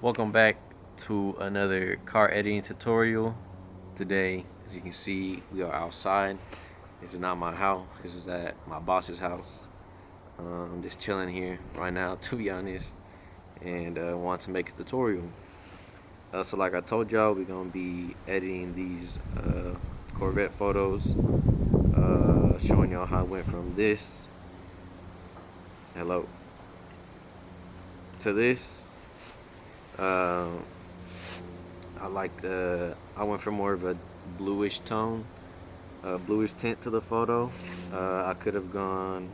Welcome back to another car editing tutorial. Today, as you can see, we are outside. This is not my house. This is at my boss's house. I'm just chilling here right now, to be honest, and want to make a tutorial. So, like I told y'all, we're gonna be editing these Corvette photos, showing y'all how I went from this, hello, to this. Uh, I went for more of a bluish tone, bluish tint to the photo. I could have gone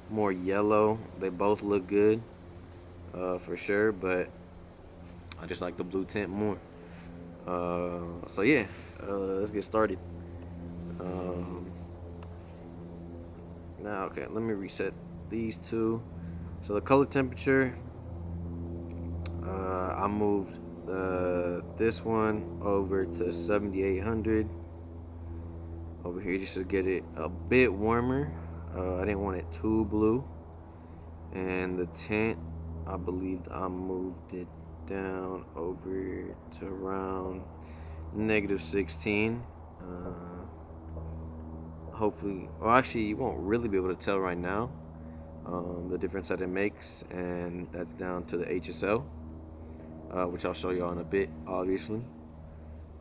more yellow. They both look good, for sure, but I just like the blue tint more. So yeah, let's get started. Um, Now, okay, let me reset these two. So the color temperature, I moved this one over to 7800 over here just to get it a bit warmer. I didn't want it too blue. And the tint, I believe I moved it down over to around -16. Hopefully, well, actually, you won't really be able to tell right now the difference that it makes, and that's down to the HSL, which I'll show y'all in a bit, obviously.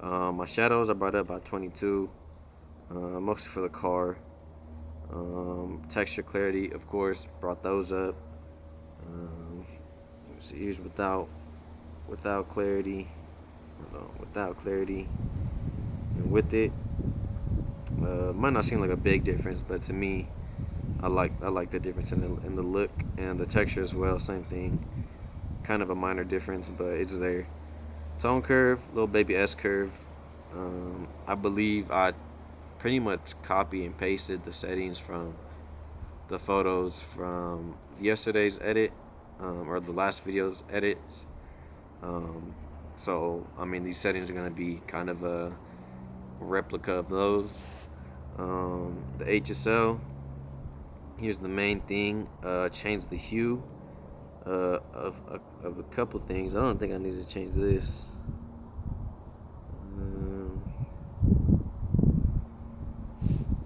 My shadows I brought up by 22, mostly for the car. Texture clarity, of course, brought those up. So here's without clarity, without clarity, and with it. Might not seem like a big difference, but to me, I like the difference in the look and the texture as well. Same thing, kind of a minor difference, but it's there. Tone curve, little baby S curve. I believe I pretty much copy and pasted the settings from the photos from yesterday's edit, or the last video's edits. Um, so I mean, these settings are gonna be kind of a replica of those. The HSL. Here's the main thing. Change the hue of a couple things. I don't think I need to change this.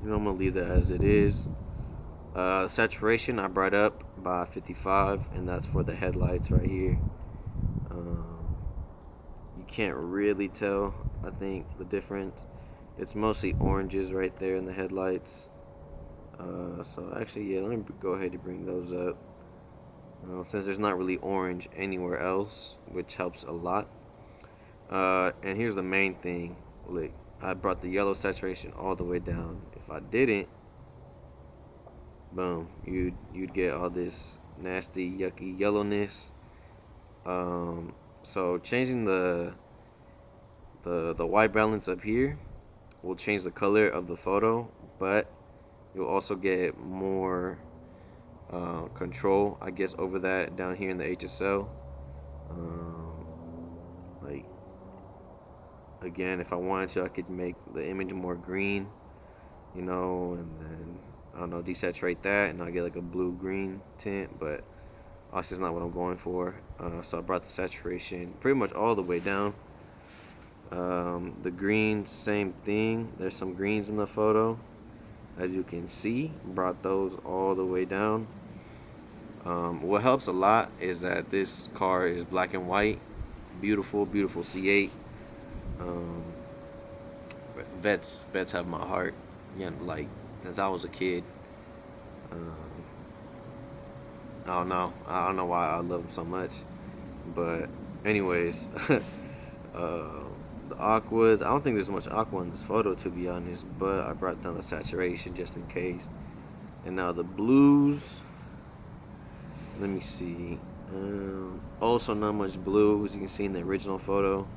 I'm gonna leave that as it is. Saturation I brought up by 55, and that's for the headlights right here. You can't really tell, I think, the difference. It's mostly oranges right there in the headlights. So actually, yeah, let me go ahead and bring those up. Since there's not really orange anywhere else, which helps a lot. And here's the main thing. Look, I brought the yellow saturation all the way down. If I didn't, boom, you'd get all this nasty, yucky yellowness. So changing the white balance up here will change the color of the photo, but you'll also get more control, I guess, over that down here in the HSL. Like, again, if I wanted to, I could make the image more green, and then I don't know, desaturate that, and I get like a blue-green tint. But obviously, it's not what I'm going for. So I brought the saturation pretty much all the way down. The greens, same thing. There's some greens in the photo, as you can see. Brought those all the way down. What helps a lot is that this car is black and white. Beautiful, beautiful C8. Um, vets have my heart. Like since I was a kid. Um, I don't know why I love them so much. But anyways, the aquas. I don't think there's much aqua in this photo, to be honest. But I brought down the saturation just in case. And now the blues. Let me see. Also, not much blue, as you can see in the original photo.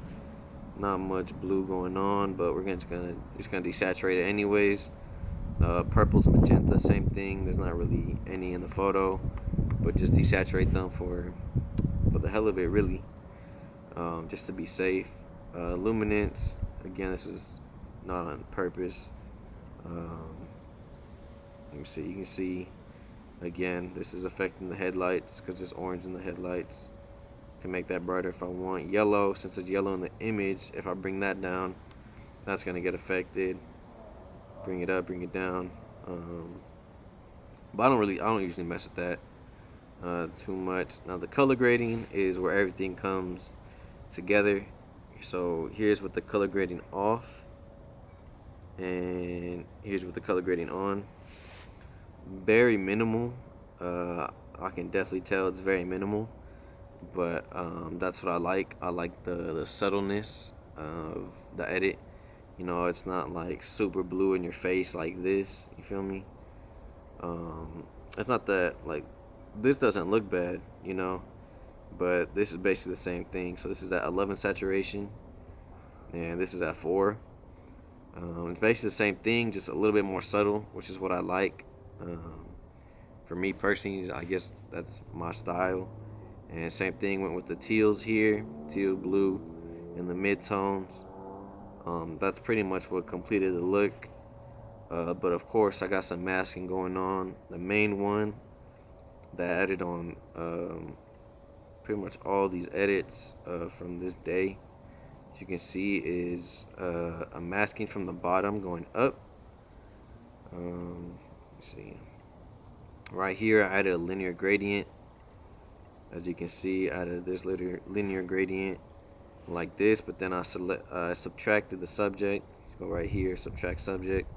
Not much blue going on, but we're just gonna desaturate it anyways. Purples, magenta, same thing. There's not really any in the photo, but just desaturate them for the hell of it, really, just to be safe. Luminance, again, this is not on purpose. Let me see. You can see again, this is affecting the headlights because there's orange in the headlights. can make that brighter if I want. Yellow, since it's yellow in the image, if I bring that down, that's gonna get affected. Bring it up, bring it down. But I don't usually mess with that too much. Now the color grading is where everything comes together. So here's with the color grading off, and here's with the color grading on. Very minimal. I can definitely tell it's very minimal, but that's what I like. I like the subtleness of the edit. You know, it's not like super blue in your face like this. You feel me? It's not that, like, this doesn't look bad, you know, but this is basically the same thing. So this is at 11 saturation, and this is at 4. It's basically the same thing, just a little bit more subtle, which is what I like. For me personally, I guess that's my style. And same thing went with the teals here, teal, blue, and the mid-tones. That's pretty much what completed the look. But of course, I got some masking going on. The main one that I added on pretty much all these edits from this day, as you can see, is a masking from the bottom going up. Let's see. Right here, I added a linear gradient. As you can see, I added this linear gradient like this, but then I subtracted the subject. Go right here, subtract subject,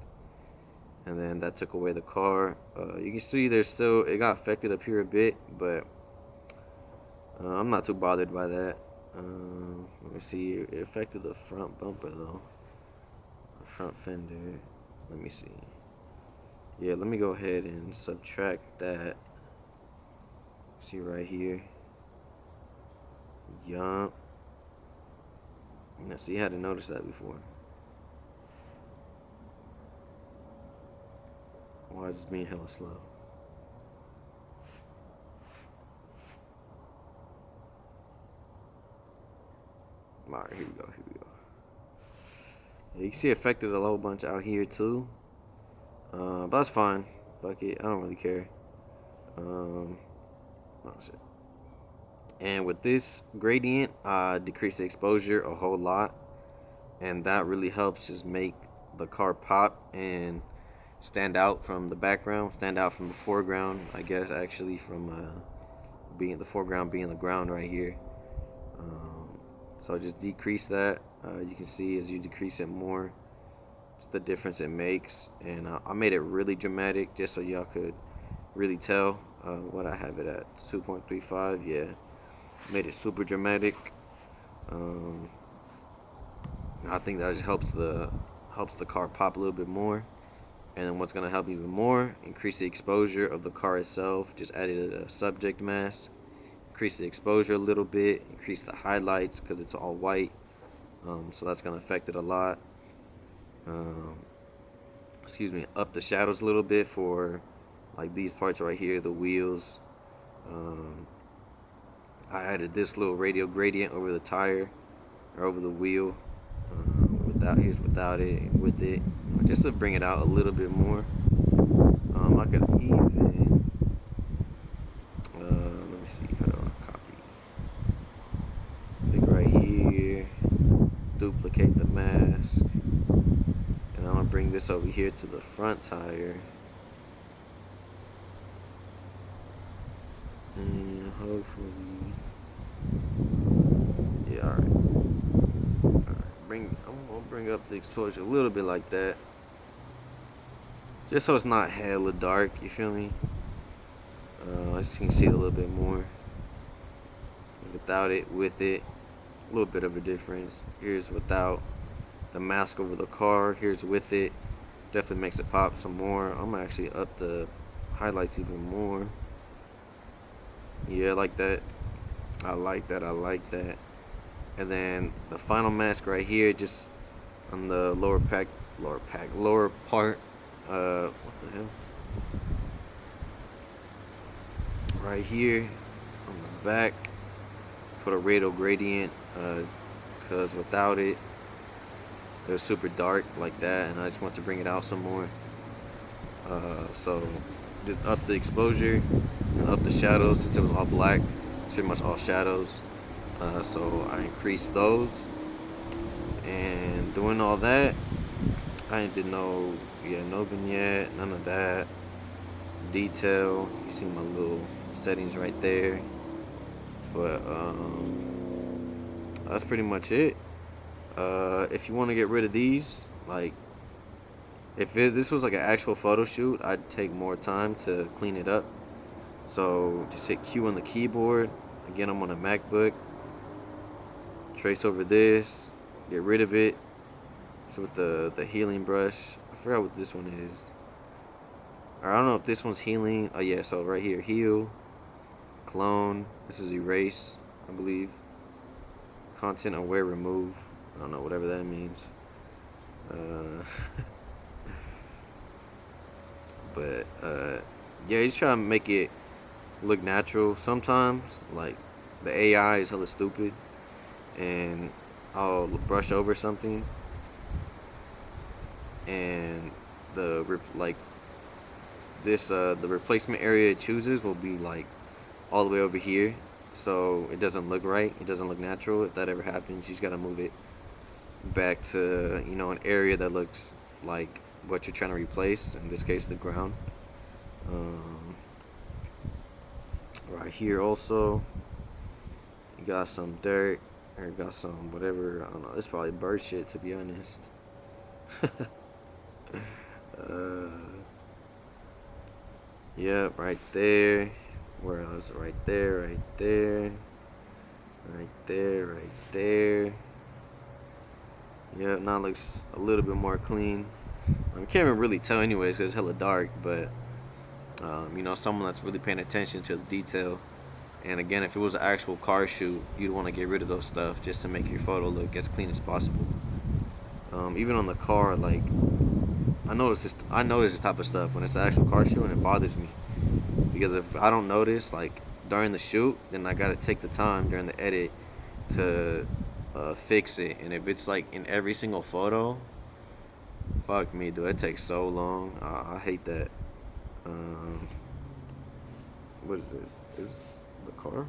and then that took away the car. You can see there's still, it got affected up here a bit, but I'm not too bothered by that. Let me see, it affected the front bumper though, the front fender. Let me see. Yeah, let me go ahead and subtract that. See right here. Yup. Now see, you had to notice that before. Why is this being hella slow? Alright, here we go, here we go. Yeah, you can see it affected a whole bunch out here too. But that's fine. Fuck it, I don't really care. Oh shit. And with this gradient, I decrease the exposure a whole lot, and that really helps just make the car pop and stand out from the background, stand out from the foreground, I guess, actually, from being the foreground being the ground right here. So just decrease that. You can see as you decrease it more, it's the difference it makes. And I made it really dramatic just so y'all could really tell what I have it at. 2.35. Yeah, made it super dramatic. I think that just helps the car pop a little bit more. And then what's gonna help even more, increase the exposure of the car itself. Just added a subject mask, increase the exposure a little bit, increase the highlights because it's all white. So that's gonna affect it a lot. Excuse me, up the shadows a little bit for like these parts right here, the wheels. I added this little radial gradient over the tire or over the wheel. Here's without it, with it, just to bring it out a little bit more. I could even let me see, how do I copy? Click right here, duplicate the mask, and I'm gonna bring this over here to the front tire, and hopefully, yeah, all right. I'm gonna bring up the exposure a little bit like that, just so it's not hella dark. You feel me? Just so you can see it a little bit more. Without it, with it, a little bit of a difference. Here's without the mask over the car. Here's with it. Definitely makes it pop some more. I'm gonna actually up the highlights even more. Yeah, like that. I like that. I like that. And then the final mask right here, just on the lower part. What the hell? Right here on the back, put a radial gradient, because without it, it was super dark like that, and I just want to bring it out some more. So just up the exposure and up the shadows, since it was all black, pretty much all shadows. So I increased those, and doing all that, I did no, yeah, no vignette, none of that. Detail, you see my little settings right there. But that's pretty much it. If you want to get rid of these, like this was like an actual photo shoot, I'd take more time to clean it up. So just hit Q on the keyboard. Again, I'm on a MacBook. Trace over this, get rid of it. So with the healing brush, I forgot what this one is. Or I don't know if this one's healing. Oh yeah, so right here, heal, clone. This is erase, I believe. Content aware remove. I don't know, whatever that means. Uh, but yeah, you just try to make it look natural. Sometimes, like the AI is hella stupid, and I'll brush over something, and like this the replacement area it chooses will be like all the way over here, so it doesn't look right. It doesn't look natural. If that ever happens, you just gotta move it back to an area that looks like what you're trying to replace. In this case, the ground. Um, right here also, you got some dirt or got some whatever. I don't know. It's probably bird shit to be honest. uh, yeah, right there. Where else? Right there, right there, right there, right there. Yeah, now it looks a little bit more clean. I can't even really tell anyways because it's hella dark, but someone that's really paying attention to the detail. And again, if it was an actual car shoot, you'd want to get rid of those stuff just to make your photo look as clean as possible. Even on the car, like I notice this type of stuff when it's an actual car shoot, and it bothers me because if I don't notice, like during the shoot, then I gotta take the time during the edit to fix it. And if it's like in every single photo, fuck me, dude, it takes so long. I hate that. Um, what is this? Is the car?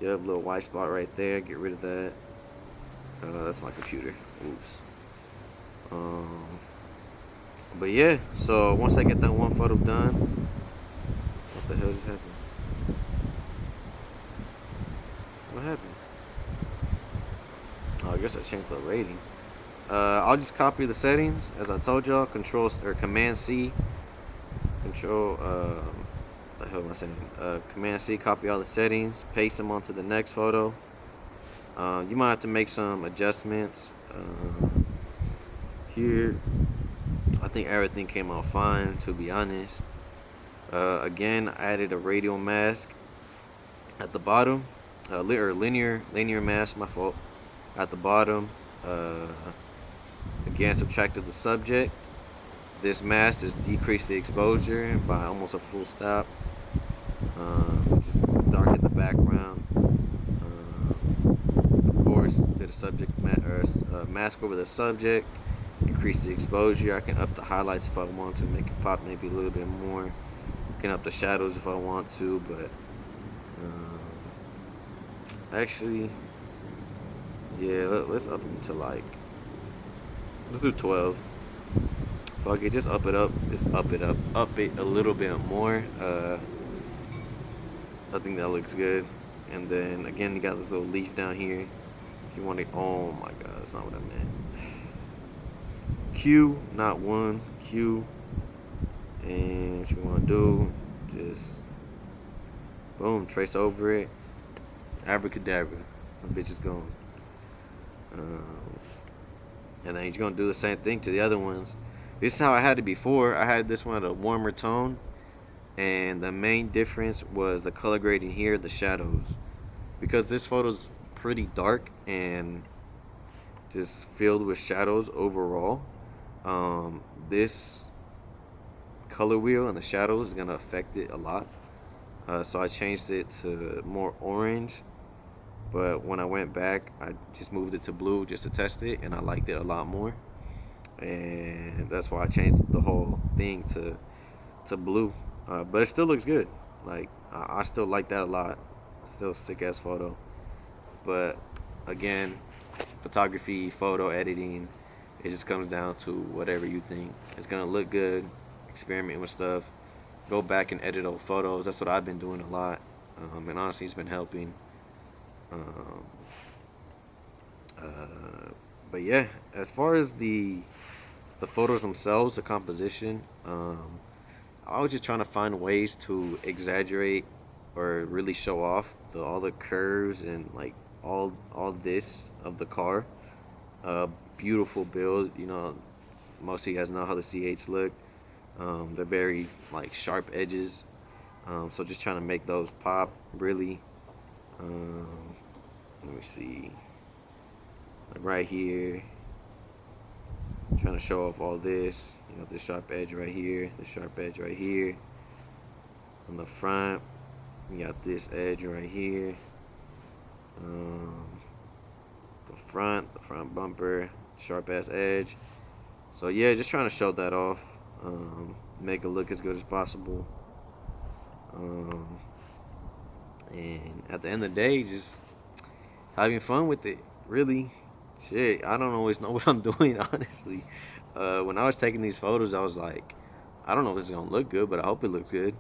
Yep, little white spot right there. Get rid of that. That's my computer. Oops. Um, but yeah, so once I get that one photo done, what the hell just happened? What happened? Oh, I guess I changed the rating. I'll just copy the settings as I told y'all. Control or Command C. Control. The hell am I saying? Command C. Copy all the settings. Paste them onto the next photo. You might have to make some adjustments. Here, I think everything came out fine. To be honest. Again, I added a radial mask at the bottom. Or linear mask. My fault. At the bottom. Again, subtracted the subject. This mask has decreased the exposure by almost a full stop. Just darken the background. Of course, did a mask over the subject. Increase the exposure. I can up the highlights if I want to, make it pop maybe a little bit more. I can up the shadows if I want to, but actually, yeah, let's up them to like, let's do 12. Fuck it, just up it up. Just up it up. Up it a little bit more. I think that looks good. And then again, you got this little leaf down here. If you want to, oh my god, that's not what I meant. Q, not one. Q. And what you want to do, just boom, trace over it. Abracadabra. The bitch is gone. And then you're gonna do the same thing to the other ones. This is how I had it before. I had this one at a warmer tone, and the main difference was the color grading here, the shadows, because this photo's pretty dark and just filled with shadows overall. This color wheel and the shadows is gonna affect it a lot. So I changed it to more orange, but when I went back, I just moved it to blue just to test it, and I liked it a lot more. And that's why I changed the whole thing to blue. But it still looks good. Like I still like that a lot. Still a sick ass photo. But again, photography, photo editing, it just comes down to whatever you think is gonna look good. Experiment with stuff. Go back and edit old photos. That's what I've been doing a lot, and honestly, it's been helping. Um, but yeah, as far as the photos themselves, the composition, I was just trying to find ways to exaggerate or really show off all the curves and like all this of the car. Uh, Beautiful build. You know, most of you guys know how the C8s look. They're very like sharp edges. So just trying to make those pop really. Um, Let me see, like right here, trying to show off all this. You know, the sharp edge right here, the sharp edge right here. On the front, you got this edge right here. Um, the front bumper, sharp ass edge. So yeah, just trying to show that off, make it look as good as possible. Um, and at the end of the day, just having fun with it. Really, shit. I don't always know what I'm doing, honestly. When I was taking these photos, I was like, I don't know if this is gonna look good, but I hope it looks good.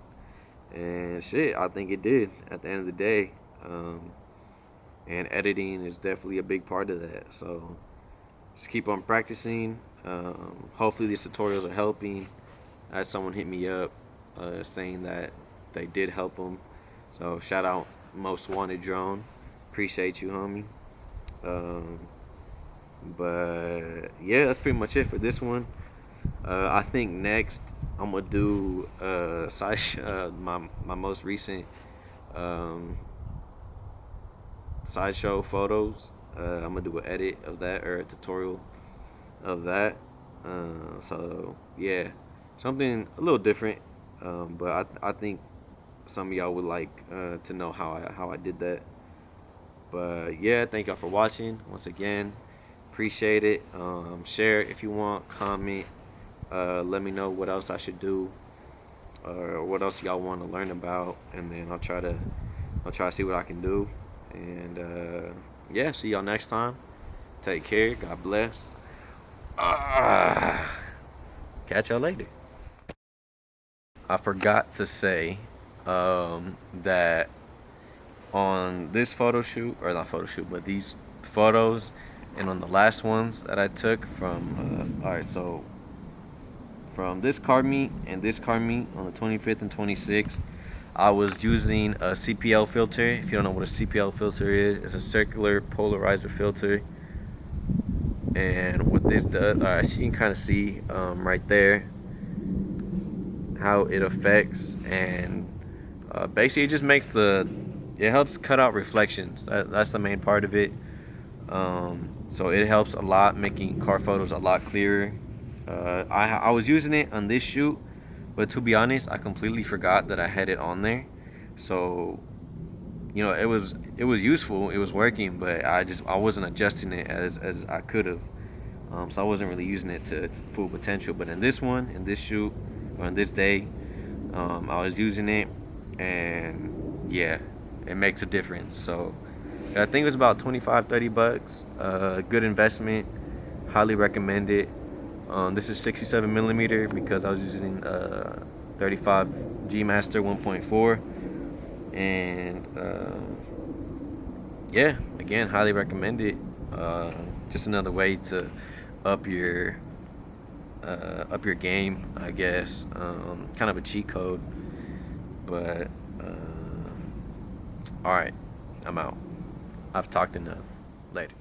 And shit, I think it did. At the end of the day, um, and editing is definitely a big part of that. So just keep on practicing. Hopefully these tutorials are helping. I had someone hit me up saying that they did help them. So shout out Most Wanted Drone. Appreciate you, homie. Um, but yeah, that's pretty much it for this one. I think next I'm gonna do my most recent um, sideshow photos. I'm gonna do an edit of that or a tutorial of that. So yeah, something a little different. But I think some of y'all would like to know how I did that. But yeah, thank y'all for watching once again. Appreciate it. Share if you want. Comment. Let me know what else I should do, or what else y'all want to learn about, and then I'll try to see what I can do. And yeah, see y'all next time. Take care. God bless. Catch y'all later. I forgot to say that on this photo shoot, or not photo shoot, but these photos, and on the last ones that I took from, alright, so from this car meet and this car meet on the 25th and 26th, I was using a CPL filter. If you don't know what a CPL filter is, it's a circular polarizer filter. And what this does, you can kind of see right there how it affects, and basically it just makes it helps cut out reflections. That's the main part of it. So it helps a lot, making car photos a lot clearer. I was using it on this shoot, but to be honest, I completely forgot that I had it on there. So you know, it was useful, it was working, but I wasn't adjusting it as I could have. So I wasn't really using it to its full potential. But in this one, in this shoot, or in this day, I was using it, and yeah, it makes a difference. So I think it was about 25-30 bucks. Good investment. Highly recommend it. This is 67 millimeter because I was using 35 G Master 1.4, and yeah, again, highly recommend it. Just another way to up your game, I guess. Kind of a cheat code, but all right, I'm out. I've talked enough. Later.